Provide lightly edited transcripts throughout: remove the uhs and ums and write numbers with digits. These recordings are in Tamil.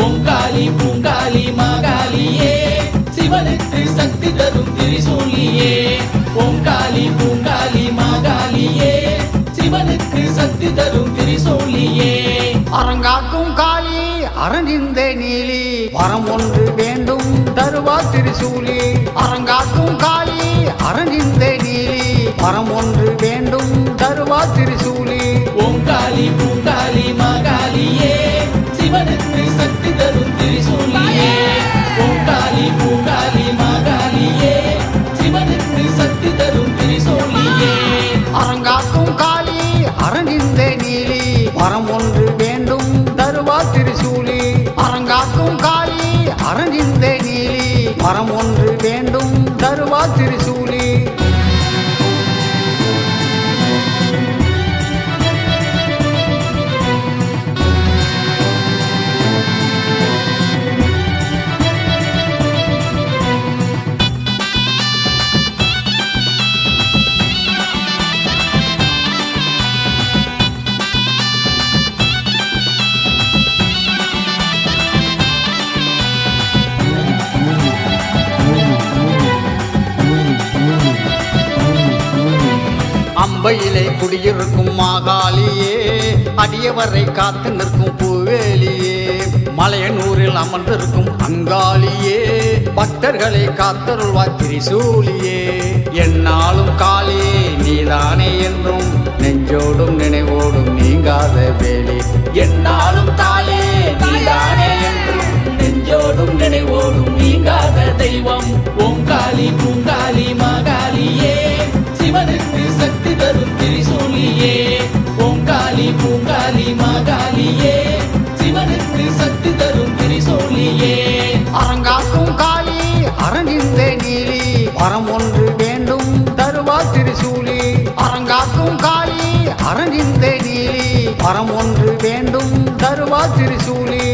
ஓங்காளி பூங்காளி மாகாளியே சிவனுக்கு சக்தி தரும் திரிசூலியே ஓங்காளி பூங்காளி மாகாளியே சிவனுக்கு சக்தி தரும் திரிசூலியே அரங்காக்கும் காளி அரணிந்த நீலி வரம் ஒன்று வேண்டும் தருவா திரிசூலி அரங்காக்கும் காளி அரணிந்த நீலி வரம் ஒன்று வேண்டும் தருவா திரிசூலி ஓங்காளி பூங்காளி மாகாளியே சிவனுக்கு சக்தி தரும் திரிசூலியே ஓங்காளி பூங்காளி மாகாளியே சிவனுக்கு சக்தி தரும் திரிசூலியே அரங்காக்கும் காளி அரணிந்த நீலி வரம் ஒன்று வேண்டும் தருவா திரிசூலி அரங்காக்கும் காளி அரணிந்த நீலி வரம் ஒன்று வேண்டும் தருவா திரிசூலி அம்பையிலே குடியிருக்கும் மாகாளியே அடியவரை காத்து நிற்கும் பூவேலியே மலையனூரில் அமர்ந்திருக்கும் அங்காளியே பக்தர்களை காத்தருள்வாய் திரிசூலியே என்னாலும் காளியே நீதானே என்றும் நெஞ்சோடும் நினைவோடும் நீங்காத வேலி என்னாலும் தாயே நீதானே என்றும் நெஞ்சோடும் நினைவோடும் நீங்காத தெய்வம் ஓங்காளி பூங்காளி மாகாளியே சிவனுக்கு சக்தி தரும் திரிசூலியே ஓங்காளி பூங்காளி மாகாளியே சிவனுக்கு சக்தி தரும் திரிசூலியே அரங்காக்கும் காளி அரணிந்த நீலி வரம் ஒன்று வேண்டும் தருவா திரிசூலி அரங்காக்கும் காளி அரணிந்த நீலி வரம் ஒன்று வேண்டும் தருவா திரிசூலி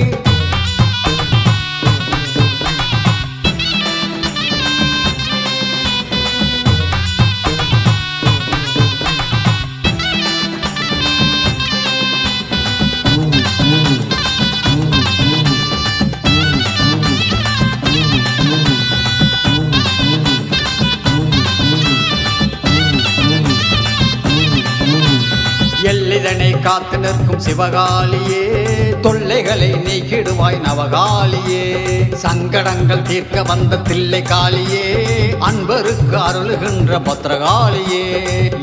எல்லிதனை காத்து நிற்கும் சிவகாளியே தொல்லைகளை நீக்கிடுவாய் நவகாளியே சங்கடங்கள் தீர்க்க வந்த தில்லை காளியே அன்பருக்கு அருளுகின்ற பத்ரகாளியே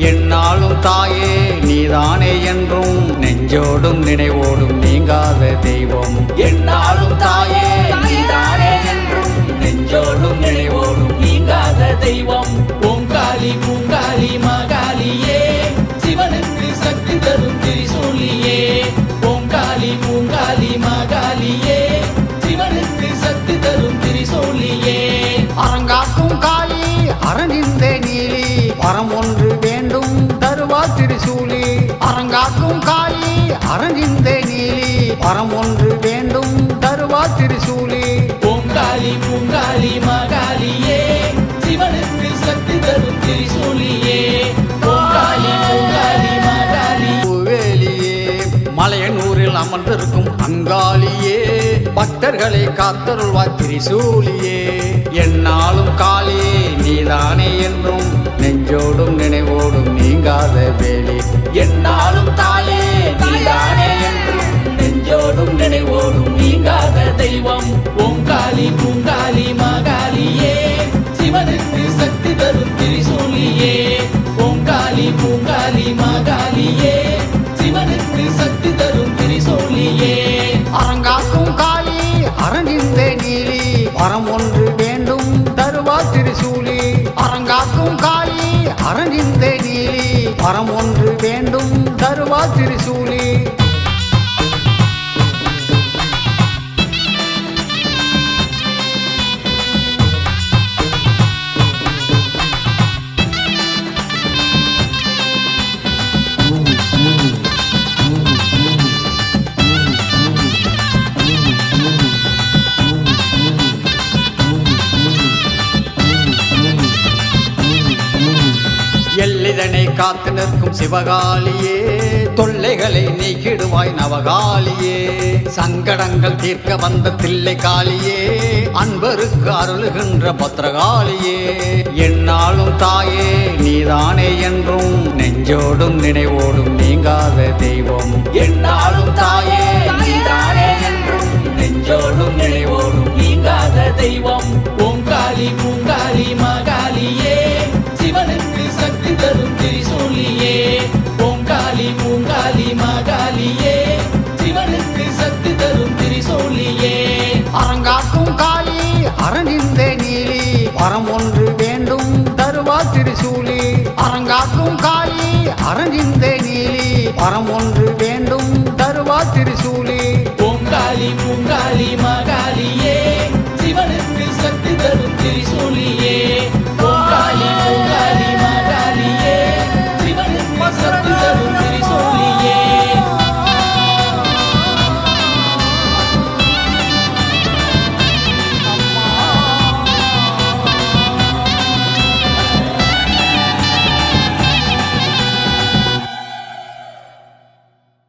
என்னாலும் தாயே நீதானே என்றும் நெஞ்சோடும் நினைவோடும் நீங்காத தெய்வம் என்னாலும் தாயே நீதானே என்றும் நெஞ்சோடும் நினைவோடும் நீங்காத தெய்வம் ஓங்காளி பூங்காளி மாகாளியே சிவனுக்கு சக்தி தரும் திரிசூலியே ஓங்காளி பூங்காளி மாகாளியே சிவனுக்கு சக்தி தரும் திரிசூலியே அரங்காக்கும் காளி அரணிந்த நீலி வரம் ஒன்று வேண்டும் தருவா திரிசூலி அரங்காக்கும் காளி அரணிந்த நீலி வரம் ஒன்று வேண்டும் தருவா திரிசூலி ஓங்காளி பூங்காளி மாகாளியே சிவனுக்கு சக்தி தரும் திரிசூலியே ஓங்காளி பூங்காளி மாகாளி பூவேலியே மலையனூரில் அமர்ந்திருக்கும் அங்காளியே பக்தர்களை காத்தருள்வாய் திரிசூலியே என்னாலும் காளியே நீதானே என்றும் நெஞ்சோடும் நினைவோடும் நீங்காத வேலி என்னாலும் தாயே நீதானே என்றும் நெஞ்சோடும் நினைவோடும் நீங்காத தெய்வம் ஓங்காளி பூங்காளி மாகாளியே சிவனுக்கு சக்தி தரும் திரிசூலியே ஓங்காளி பூங்காளி மாகாளியே சிவனுக்கு சக்தி தரும் திரிசூலியே அரங்காக்கும் காளி அரணிந்த நீலி வரம் ஒன்று வேண்டும் தருவா திரிசூலி அரங்காக்கும் காளி அரணிந்த நீலி வரம் ஒன்று வேண்டும் தருவா திரிசூலி காத்து நிற்கும் சிவகாளியே தொல்லைகளை நீக்கிடுவாய் நவகாளியே சங்கடங்கள் தீர்க்க வந்த தில்லை காளியே அன்பருக்கு அருளுகின்ற பத்ரகாளியே என்னாலும் தாயே நீதானே என்றும் நெஞ்சோடும் நினைவோடும் நீங்காத தெய்வம் என்னாலும் தாயே நீதானே என்றும் நெஞ்சோடும் நினைவோடும் நீங்காத தெய்வம் ஓங்காளி பூங்காளி மகாளியே சிவனுக்கு சக்தி தரும் திரிசூலியே ஓங்காளி பூங்காளி மகாளியே சிவனுக்கு சக்தி தரும் திரிசூலியே அரங்காக்கும் காளி அரணிந்த நீலி வரம் ஒன்று வேண்டும் தருவா திரிசூலி அரங்காக்கும் காளி அரணிந்த நீலி வரம் ஒன்று வேண்டும் தருவா திரிசூலி ஓங்காளி பூங்காளி மகாளியே சிவனுக்கு சக்தி தரும் திரிசூலியே